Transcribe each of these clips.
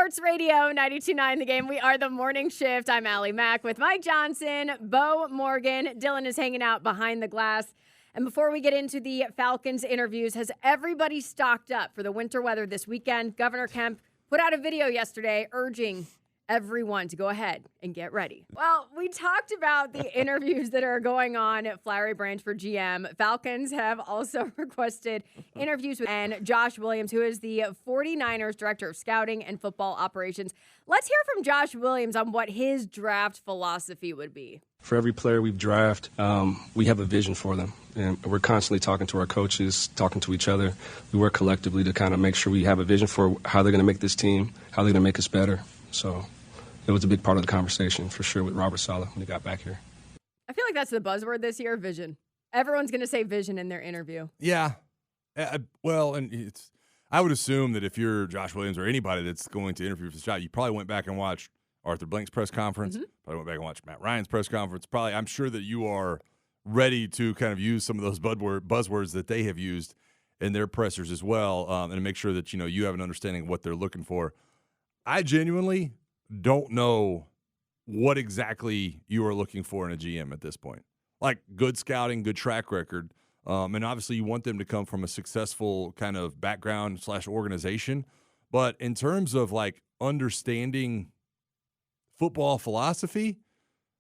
Sports Radio 92.9 The Game. We are the morning shift. I'm Allie Mack with Mike Johnson, Beau Morgan. Dylan is hanging out behind the glass. And before we get into the Falcons interviews, has everybody stocked up for the winter weather this weekend? Governor Kemp put out a video yesterday urging everyone to go ahead and get ready. Well, we talked about the interviews that are going on at Flowery Branch for GM. Falcons have also requested interviews with Josh Williams, who is the 49ers Director of Scouting and Football Operations. Let's hear from Josh Williams on what his draft philosophy would be. For every player we've drafted, we have a vision for them. And we're constantly talking to our coaches, talking to each other. We work collectively to kind of make sure we have a vision for how they're going to make this team, how they're going to make us better. So it was a big part of the conversation, for sure, with Robert Saleh when he got back here. I feel like that's the buzzword this year, vision. Everyone's going to say vision in their interview. Yeah. Well, and I would assume that if you're Josh Williams or anybody that's going to interview for this job, you probably went back and watched Arthur Blank's press conference, probably went back and watched Matt Ryan's press conference. I'm sure that you are ready to kind of use some of those buzzwords that they have used in their pressers as well, and make sure that, you have an understanding of what they're looking for. I genuinely don't know what exactly you are looking for in a GM at this point. Like good scouting, good track record, and obviously you want them to come from a successful kind of background / organization. But in terms of like understanding football philosophy,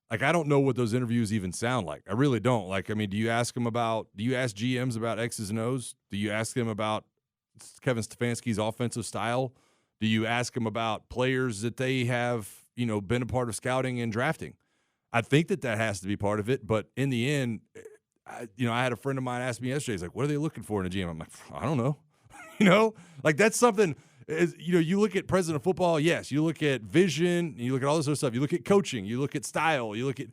like I don't know what those interviews even sound like. I really don't. Like, I mean, do you ask GMs about X's and O's? Do you ask them about Kevin Stefanski's offensive style? Do you ask them about players that they have, been a part of scouting and drafting? I think that has to be part of it. But in the end, I had a friend of mine ask me yesterday, he's like, what are they looking for in a GM? I'm like, I don't know. Like that's something, you look at president of football, yes. You look at vision, you look at all this other stuff. You look at coaching, you look at style, you look at,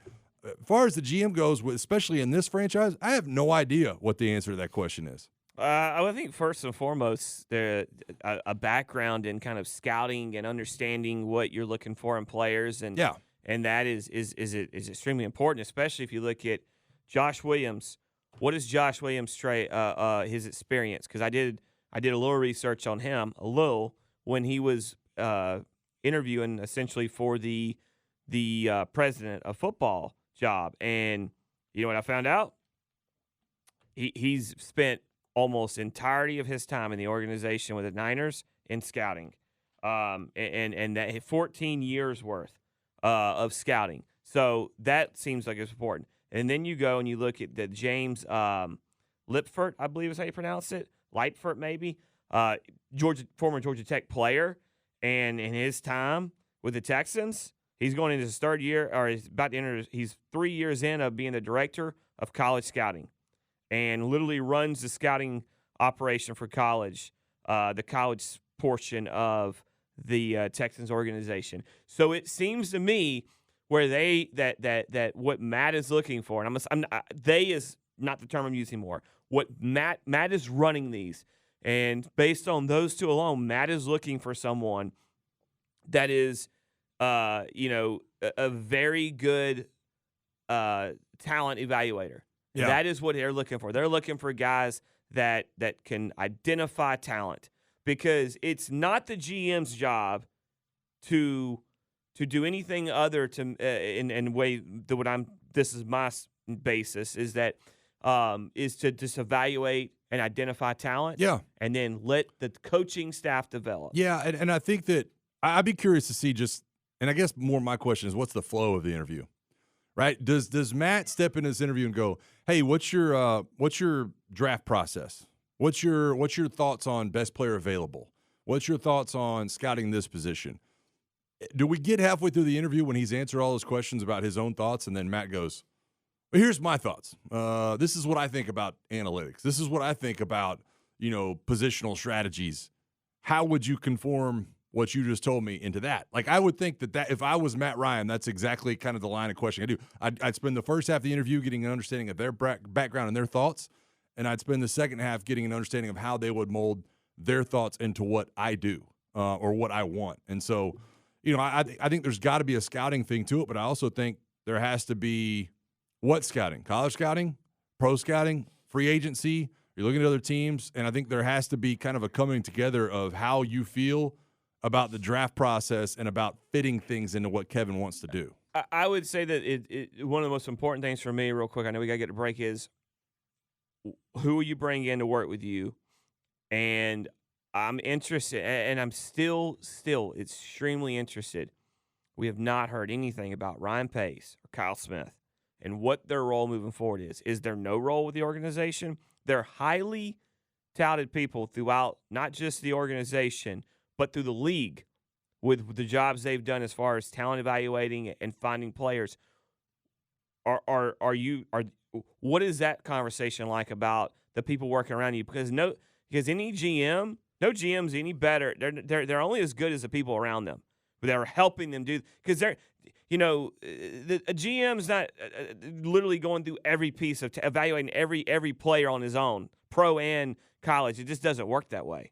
as far as the GM goes, especially in this franchise, I have no idea what the answer to that question is. I think first and foremost, a background in kind of scouting and understanding what you're looking for in players, and that is extremely important, especially if you look at Josh Williams. What is Josh Williams' his experience? Because I did a little research on him, when he was interviewing essentially for the president of football job, and you know what I found out? He's spent almost entirety of his time in the organization with the Niners in scouting, and that 14 years worth of scouting. So that seems like it's important. And then you go and you look at the James Lipfert, I believe is how you pronounce it, Lightfert maybe, former Georgia Tech player, and in his time with the Texans, he's going into his third year, or he's about to enter. He's 3 years in of being the director of college scouting, and literally runs the scouting operation for college, the college portion of the Texans organization. So it seems to me where that what Matt is looking for, and they is not the term I'm using more. What Matt is running these, and based on those two alone, Matt is looking for someone that is, a very good talent evaluator. Yeah. That is what they're looking for. They're looking for guys that can identify talent, because it's not the GM's job to do anything other to in way that what I'm. This is my basis is that is to just evaluate and identify talent. Yeah, and then let the coaching staff develop. Yeah, and I think that I'd be curious to see and I guess more my question is, what's the flow of the interview? Right? Does Matt step in this interview and go, "Hey, what's your draft process? What's your thoughts on best player available? What's your thoughts on scouting this position?" Do we get halfway through the interview when he's answered all those questions about his own thoughts, and then Matt goes, "Well, here's my thoughts. This is what I think about analytics. This is what I think about positional strategies. How would you conform what you just told me into that?" Like, I would think that if I was Matt Ryan, that's exactly kind of the line of questioning I do. I'd spend the first half of the interview getting an understanding of their background and their thoughts, and I'd spend the second half getting an understanding of how they would mold their thoughts into what I do or what I want. And so, I think there's got to be a scouting thing to it, but I also think there has to be what scouting? College scouting, pro scouting, free agency. You're looking at other teams, and I think there has to be kind of a coming together of how you feel about the draft process and about fitting things into what Kevin wants to do? I would say that one of the most important things for me, real quick, I know we got to get to break, is who will you bring in to work with you? And I'm interested, and I'm still extremely interested. We have not heard anything about Ryan Pace or Kyle Smith and what their role moving forward is. Is there no role with the organization? They're highly touted people throughout not just the organization, but through the league with the jobs they've done as far as talent evaluating and finding players. What is that conversation like about the people working around you? Because any GM, no GM's any better. They're only as good as the people around them. But they're helping them do, because a GM's not literally going through every piece of evaluating every player on his own, pro and college. It just doesn't work that way.